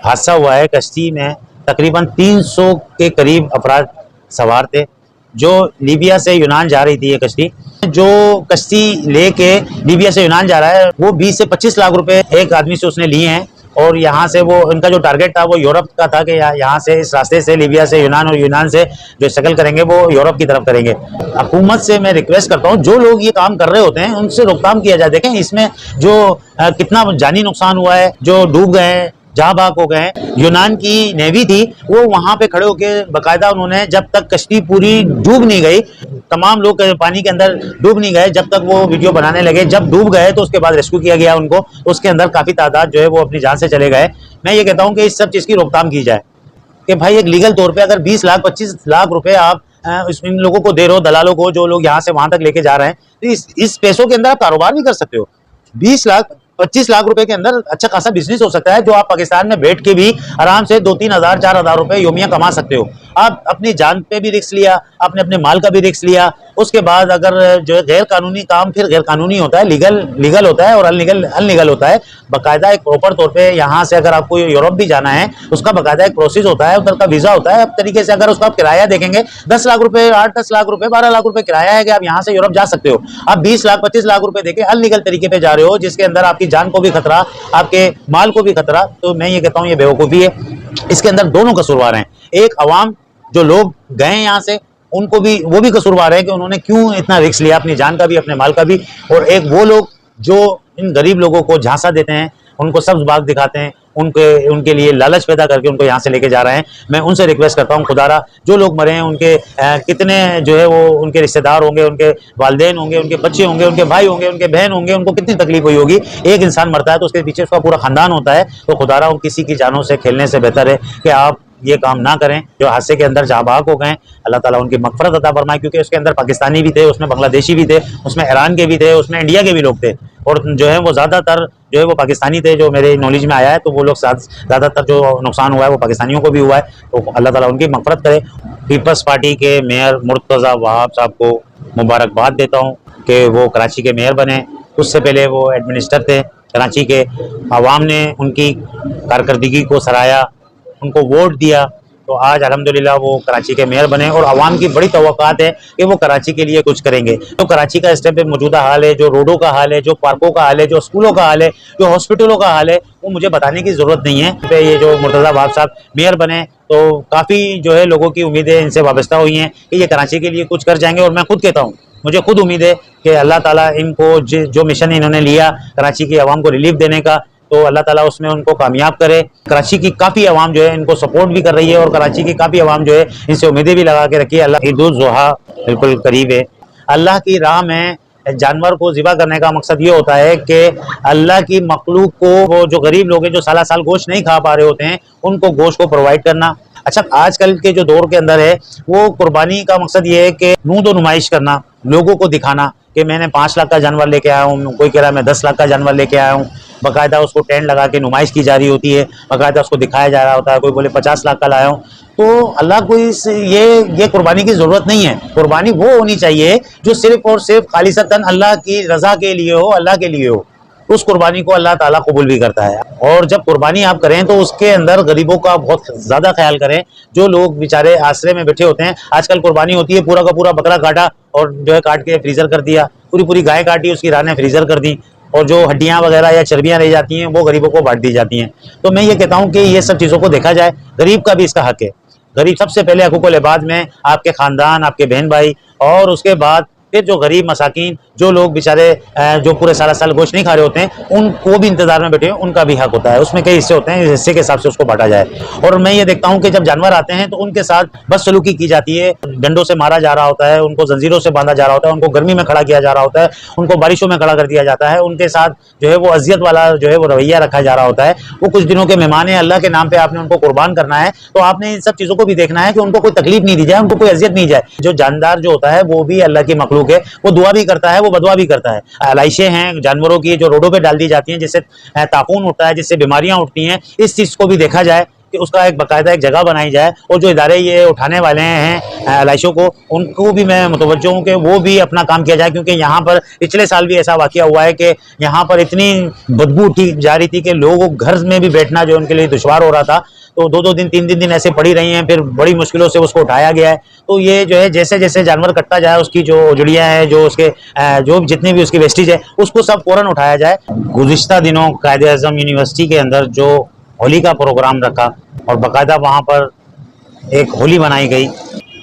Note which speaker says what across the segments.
Speaker 1: हादसा हुआ है। कश्ती में तकरीबन 300 के करीब अफराद सवार थे, जो लीबिया से यूनान जा रही थी। ये कश्ती जो कश्ती लेके लीबिया से यूनान जा रहा है, वो 20 से 25 लाख रुपए एक आदमी से उसने लिए हैं। और यहाँ से वो इनका जो टारगेट था वो यूरोप का था कि यहाँ से इस रास्ते से लीबिया से यूनान और यूनान से जो स्ट्रगल करेंगे वो यूरोप की तरफ करेंगे। हुकूमत से मैं रिक्वेस्ट करता हूँ, जो लोग ये काम कर रहे होते हैं उनसे रोकथाम किया जाए। देखें इसमें जो कितना जानी नुकसान हुआ है, जो डूब गए हैं, जहाँ भाग हो गए हैं। यूनान की नेवी थी, वो वहां पे खड़े होकर बाकायदा उन्होंने, जब तक कश्ती पूरी डूब नहीं गई, तमाम लोग पानी के अंदर डूब नहीं गए, जब तक वो वीडियो बनाने लगे। जब डूब गए तो उसके बाद रेस्क्यू किया गया उनको, उसके अंदर काफी तादाद जो है वो अपनी जान से चले गए। मैं ये कहता हूँ कि इस सब चीज की रोकथाम की जाए कि भाई एक लीगल तौर पे अगर 20 लाख 25 लाख रुपए आप इन लोगों को दे रहे हो, दलालों को, जो लोग यहाँ से वहां तक लेके जा रहे हैं, तो इस पैसों के अंदर आप कारोबार भी कर सकते हो। 20 लाख 25 लाख रुपए के अंदर अच्छा खासा बिजनेस हो सकता है, जो आप पाकिस्तान में बैठ के भी आराम से 2-3 हज़ार 4 हज़ार रुपए योमिया कमा सकते हो। आप अपनी जान पे भी रिस्क लिया, आपने अपने माल का भी रिस्क लिया। उसके बाद अगर जो गैर कानूनी काम फिर गैर कानूनी होता है, लीगल होता है और अनलीगल होता है। बाकायदा एक प्रॉपर तौर पे यहाँ से अगर आपको यूरोप भी जाना है, उसका बाकायदा एक प्रोसेस होता है, उधर का वीजा होता है। अब तरीके से अगर उसका आप किराया देखेंगे, 10 लाख रुपए, 8-10 लाख रुपए, 12 लाख रुपए किराया है कि आप यहाँ से यूरोप जा सकते हो। आप 20 लाख 25 लाख रुपए देके अनलीगल तरीके पे जा रहे हो, जिसके अंदर आपकी जान को भी खतरा, आपके माल को भी खतरा। तो मैं ये कहता हूँ ये बेवकूफ़ी है। इसके अंदर दोनों कसूरवार हैं। एक अवाम, जो लोग गए यहाँ से, उनको भी, वो भी कसूरवार है कि उन्होंने क्यों इतना रिस्क लिया, अपनी जान का भी अपने माल का भी। और एक वो लोग जो इन गरीब लोगों को झांसा देते हैं, उनको सब्ज बाग दिखाते हैं, उनके लिए लालच पैदा करके उनको यहाँ से लेके जा रहे हैं। मैं उनसे रिक्वेस्ट करता हूँ, खुदारा जो लोग मरे हैं उनके कितने जो है वो उनके रिश्तेदार होंगे, उनके वालिदैन होंगे, उनके बच्चे होंगे, उनके भाई होंगे, उनके बहन होंगे, उनको कितनी तकलीफ हुई होगी। एक इंसान मरता है तो उसके पीछे उसका पूरा खानदान होता है। तो खुदारा उन किसी की जानों से खेलने से बेहतर है कि आप ये काम ना करें। जो हादसे के अंदर जहाँ भाग हो गए, अल्लाह ताला उनकी मगफरत अता फरमाए, क्योंकि उसके अंदर पाकिस्तानी भी थे, उसमें बांग्लादेशी भी थे, उसमें ईरान के भी थे, उसमें इंडिया के भी लोग थे। और जो है वो ज़्यादातर जो है वो पाकिस्तानी थे, जो मेरे नॉलेज में आया है। तो वो लोग ज़्यादातर जो नुकसान हुआ है वो पाकिस्तानियों को भी हुआ है। तो अल्लाह ताला उनकी मगफरत करे। पीपल्स पार्टी के मेयर मुर्तज़ा वहाब साहब को मुबारकबाद देता हूँ कि वो कराची के मेयर बने। उससे पहले वो एडमिनिस्टर थे कराची के। आवाम ने उनकी कारकर्दगी को सराहा, उनको वोट दिया, तो आज अल्हम्दुलिल्लाह वो कराची के मेयर बने। और आवाम की बड़ी तवक्कात है कि वो कराची के लिए कुछ करेंगे। तो कराची का इस टाइम पे मौजूदा हाल है, जो रोडों का हाल है, जो पार्कों का हाल है, जो स्कूलों का हाल है, जो हॉस्पिटलों का हाल है, वो मुझे बताने की ज़रूरत नहीं है। ये जो मुर्तज़ा वहाब साहब मेयर बने, तो काफ़ी जो है लोगों की उम्मीदें इनसे वाबस्ता हुई हैं कि ये कराची के लिए कुछ कर जाएंगे। और मैं खुद कहता हूँ, मुझे खुद उम्मीद है कि अल्लाह ताला इनको जो मिशन इन्होंने लिया कराची की आवाम को रिलीफ देने का, तो अल्लाह ताला उसमें उनको कामयाब करे। कराची की काफ़ी आवाम जो है इनको सपोर्ट भी कर रही है, और कराची की काफ़ी आवाम जो है इनसे उम्मीदें भी लगा के रखी है। अल्लाह ईद उल ज़ुहा बिल्कुल करीब है। अल्लाह की राह में जानवर को ज़िबा करने का मकसद ये होता है कि अल्लाह की मखलूक को, वो जो गरीब लोग हैं, जो साला साल गोश्त नहीं खा पा रहे होते हैं, उनको गोश्त को प्रोवाइड करना। अच्छा, आजकल के जो दौर के अंदर है, वो कुर्बानी का मकसद ये है कि नूदो नुमाइश करना, लोगों को दिखाना कि मैंने 5 लाख का जानवर लेके आया हूँ, कोई कह रहा है मैं 10 लाख का जानवर लेके आया हूँ। बाकायदा उसको टेंट लगा के नुमाइश की जा रही होती है, बाकायदा उसको दिखाया जा रहा होता है। कोई बोले 50 लाख का लाया हूँ। तो अल्लाह को ये कुर्बानी की ज़रूरत नहीं है। कुर्बानी वो होनी चाहिए जो सिर्फ़ और सिर्फ खालिसतन अल्लाह की रज़ा के लिए हो, अल्लाह के लिए हो। उस कुर्बानी को अल्लाह ताला कबूल भी करता है। और जब कुर्बानी आप करें तो उसके अंदर गरीबों का बहुत ज़्यादा ख्याल करें, जो लोग बेचारे आसरे में बैठे होते हैं। आजकल कुर्बानी होती है, पूरा का पूरा बकरा काटा और जो है काट के फ्रीज़र कर दिया, पूरी पूरी गाय काटी, उसकी रानें फ्रीज़र कर दी, और जो हड्डियां वगैरह या चर्बियां रह जाती हैं वो गरीबों को बांट दी जाती हैं। तो मैं ये कहता हूँ कि ये सब चीज़ों को देखा जाए, गरीब का भी इसका हक है। गरीब सबसे पहले हकूक़ुल इबाद में आपके ख़ानदान, आपके बहन भाई, और उसके बाद फिर जो गरीब मसाकीन, जो लोग बेचारे जो पूरे सारा साल गोश्त नहीं खा रहे होते हैं, उनको भी इंतजार में बैठे हैं, उनका भी हक होता है। उसमें कई हिस्से होते हैं, इस हिस्से के हिसाब से उसको बांटा जाए। और मैं ये देखता हूँ कि जब जानवर आते हैं तो उनके साथ बदसलूकी की जाती है, डंडों से मारा जा रहा होता है, उनको जंजीरों से बांधा जा रहा होता है, उनको गर्मी में खड़ा किया जा रहा होता है, उनको बारिशों में खड़ा कर दिया जाता है, उनके साथ जो है वो अजियत वाला जो है वो रवैया रखा जा रहा होता है। वो कुछ दिनों के मेहमान है, अल्लाह के नाम पे आपने उनको कुर्बान करना है, तो आपने इन सब चीज़ों को भी देखना है कि उनको कोई तकलीफ नहीं दी जाए, उनको कोई अजियत नहीं जाए। जो जानदार जो होता है वो भी अल्लाह की मखलूक है, वो दुआ भी करता है, वो बदुआ भी करता है। आलाइशें हैं जानवरों की जो रोडों पे डाल दी जाती हैं, जिससे ताफून उठता है, जिससे बीमारियां उठती हैं। इस चीज़ को भी देखा जाए कि उसका एक बाकायदा एक जगह बनाई जाए, और जो इदारे ये उठाने वाले हैं लाइशों को, उनको भी मैं मुतवज्जो हूँ कि वो भी अपना काम किया जाए, क्योंकि यहाँ पर पिछले साल भी ऐसा वाक़या हुआ है कि यहाँ पर इतनी बदबू उठी जा रही थी कि लोगों घर में भी बैठना जो उनके लिए दुश्वार हो रहा था। तो 2-2 दिन 3-3 दिन ऐसे पड़ी रही हैं, फिर बड़ी मुश्किलों से उसको उठाया गया है। तो ये जो है जैसे जैसे जानवर कटता जाए, उसकी जो उजड़ियाँ हैं, जो उसके जो जितनी भी उसकी वेस्टेज है, उसको सब फ़ौरन उठाया जाए। गुज़िश्ता दिनों कायदे-ए-आज़म यूनिवर्सिटी के अंदर जो होली का प्रोग्राम रखा और बाकायदा वहाँ पर एक होली बनाई गई,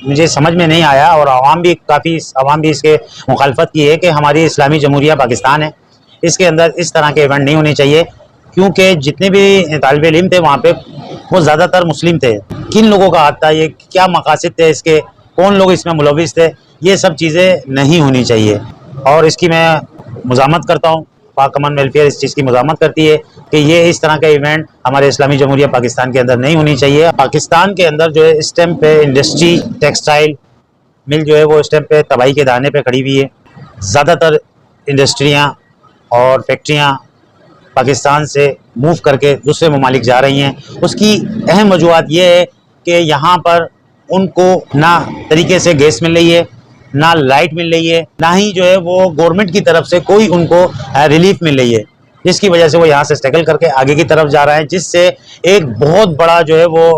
Speaker 1: मुझे समझ में नहीं आया, और आवाम भी इसके मुखालफत की है कि हमारी इस्लामी जमहूरिया पाकिस्तान है, इसके अंदर इस तरह के इवेंट नहीं होने चाहिए, क्योंकि जितने भी तालिब इल्म थे वहाँ पे वो ज़्यादातर मुस्लिम थे। किन लोगों का हाथ था, ये क्या मकासद थे इसके, कौन लोग इसमें मुलविस थे, ये सब चीज़ें नहीं होनी चाहिए। और इसकी मैं मुज़ामत करता हूँ, पाक अमन वेलफेयर इस चीज़ की मुज़ामत करती है कि ये इस तरह के इवेंट हमारे इस्लामी जमहूरिया पाकिस्तान के अंदर नहीं होनी चाहिए। पाकिस्तान के अंदर जो है इस टाइम पे इंडस्ट्री, टेक्सटाइल मिल जो है वो इस टाइम पे तबाही के दाने पे खड़ी हुई है। ज़्यादातर इंडस्ट्रियाँ और फैक्ट्रियाँ पाकिस्तान से मूव करके दूसरे ममालिक जा रही हैं। उसकी अहम वजूहत ये है कि यहाँ पर उनको ना तरीके से गैस मिल रही है, ना लाइट मिल रही है, ना ही जो है वो गवर्नमेंट की तरफ से कोई उनको रिलीफ मिल रही है, जिसकी वजह से वो यहाँ से स्ट्रगल करके आगे की तरफ जा रहे हैं, जिससे एक बहुत बड़ा जो है वो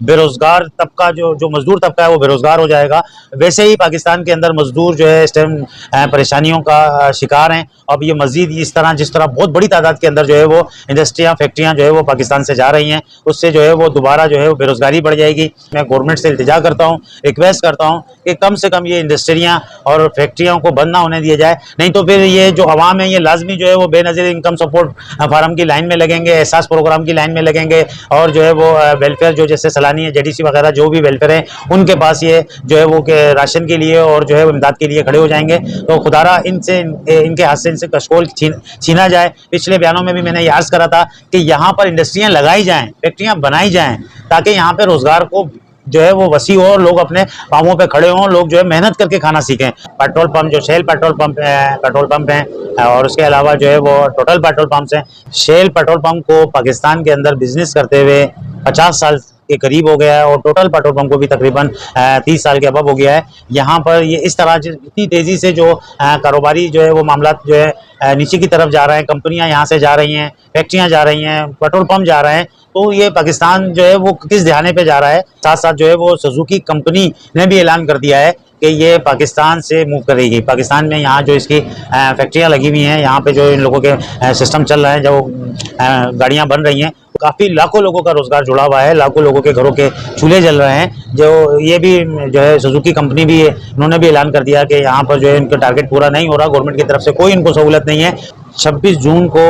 Speaker 1: बेरोज़गार तबका जो मज़दूर तबका है वो बेरोज़गार हो जाएगा। वैसे ही पाकिस्तान के अंदर मज़दूर जो है इस टाइम परेशानियों का शिकार हैं। अब ये मज़ीद इस तरह जिस तरह बहुत बड़ी तादाद के अंदर जो है वो इंडस्ट्रियाँ, फैक्ट्रियाँ जो है वो पाकिस्तान से जा रही हैं, उससे जो है वो दोबारा जो है वो बेरोज़गारी बढ़ जाएगी। मैं गवर्नमेंट से इल्तिजा करता हूँ, रिक्वेस्ट करता हूँ कि कम से कम ये इंडस्ट्रियाँ और फैक्ट्रियों को बंद ना होने दिया जाए, नहीं तो फिर ये जो अवाम है ये लाजमी जो है वो बेनज़ीर इनकम सपोर्ट फार्म की लाइन में लगेंगे, एहसास प्रोग्राम की लाइन में लगेंगे, और जो है वो वेलफेयर जो जैसे सलानी है, जेडीसी वगैरह जो भी वेलफेयर है, उनके पास ये जो है वो राशन के लिए और जो है वो इमदाद के लिए खड़े हो जाएंगे। तो खुदारा इनसे इनके हाथ से इनसे कशकोल छीना जाए। पिछले बयानों में भी मैंने ये अर्ज़ करा था कि यहाँ पर इंडस्ट्रियाँ लगाई जाएँ, फैक्ट्रियाँ बनाई जाएँ, ताकि यहाँ पर रोज़गार को जो है वो वसी हो और लोग अपने पाँवों पे खड़े हों, लोग जो है मेहनत करके खाना सीखें। पेट्रोल पंप जो शेल पेट्रोल पंप हैं और उसके अलावा जो है वो टोटल पेट्रोल पंप्स हैं। शेल पेट्रोल पंप को पाकिस्तान के अंदर बिजनेस करते हुए 50 साल के करीब हो गया है, और टोटल पेट्रोल पंप को भी तकरीबन 30 साल के अबव हो गया है। यहाँ पर ये इस तरह इतनी तेज़ी से जो कारोबारी जो है वो मामला जो है नीचे की तरफ जा रहे हैं, कंपनियाँ यहाँ से जा रही हैं, फैक्ट्रियाँ जा रही हैं, पेट्रोल पंप जा रहे हैं, तो ये पाकिस्तान जो है वो किस दहाने पे जा रहा है। साथ साथ जो है वो सुजुकी कंपनी ने भी ऐलान कर दिया है कि ये पाकिस्तान से मूव करेगी। पाकिस्तान में यहाँ जो इसकी फैक्ट्रियाँ लगी हुई हैं, यहाँ पे जो इन लोगों के सिस्टम चल रहे हैं, जो गाड़ियाँ बन रही हैं, काफ़ी लाखों लोगों का रोज़गार जुड़ा हुआ है, लाखों लोगों के घरों के चूल्हे जल रहे हैं। जो ये भी जो है सुजुकी कंपनी भी है, उन्होंने भी ऐलान कर दिया कि यहाँ पर जो है इनका टारगेट पूरा नहीं हो रहा, गवर्नमेंट की तरफ से कोई इनको सहूलत नहीं है। 26 जून को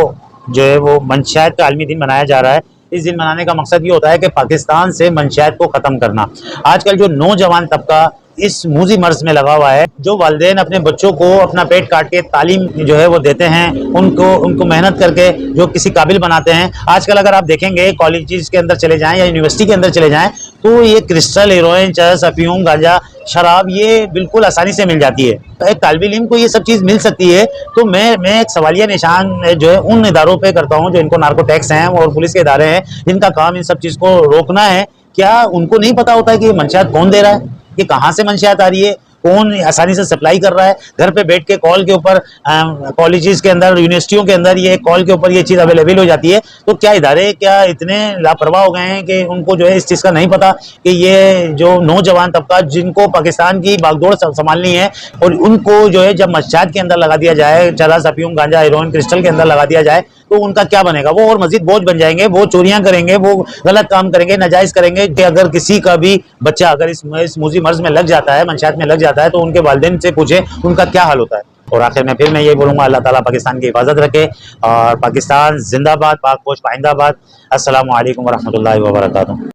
Speaker 1: जो है वो मंशियात का आलमी दिन मनाया जा रहा है। इस दिन मनाने का मकसद ये होता है कि पाकिस्तान से मंशियात को ख़त्म करना। आजकल जो नौजवान तबका इस मूजी मर्ज में लगा हुआ है, जो वालिदैन अपने बच्चों को अपना पेट काट के तालीम जो है वो देते हैं, उनको मेहनत करके जो किसी काबिल बनाते हैं। आजकल अगर आप देखेंगे कॉलेजेस के अंदर चले जाएं या यूनिवर्सिटी के अंदर चले जाएं, तो ये क्रिस्टल, हेरोइन, चरस, अफीम, गांजा, शराब ये बिल्कुल आसानी से मिल जाती है। एक तालिब इल्म को ये सब चीज़ मिल सकती है। तो मैं एक सवालिया निशान जो है उन इदारों पे करता हूँ जो इनको नार्को टैक्स हैं और पुलिस के इदारे हैं, जिनका काम इन सब चीज़ को रोकना है। क्या उनको नहीं पता होता है कि ये मंशियात कौन दे रहा है, ये कहाँ से मंशियात आ रही है, कौन आसानी से सप्लाई कर रहा है? घर पे बैठ के कॉल के ऊपर कॉलेजेस के अंदर, यूनिवर्सिटियों के अंदर ये कॉल के ऊपर ये चीज़ अवेलेबल हो जाती है। तो क्या इदारे क्या इतने लापरवाह हो गए हैं कि उनको जो है इस चीज़ का नहीं पता कि ये जो नौजवान तबका जिनको पाकिस्तान की बागडोर संभालनी है, और उनको जो है जब मंशियात के अंदर लगा दिया जाए, चरस, अफीम, गांजा, हेरोइन, क्रिस्टल के अंदर लगा दिया जाए, तो उनका क्या बनेगा? वो और मजीद बोझ बन जाएंगे, वो चोरियां करेंगे, वो गलत काम करेंगे, नाजायज़ करेंगे। कि अगर किसी का भी बच्चा अगर इस मूजी मर्ज में लग जाता है, मंशियात में लग जाता है, तो उनके वालिदैन से पूछे उनका क्या हाल होता है। और आखिर में फिर मैं ये बोलूँगा, अल्लाह ताला पाकिस्तान की हिफाजत रखे, और पाकिस्तान जिंदाबाद, पाक पोश पाइंदाबाद। अस्सलामु अलैकुम वरहमतुल्लाहि वबरकातुहू।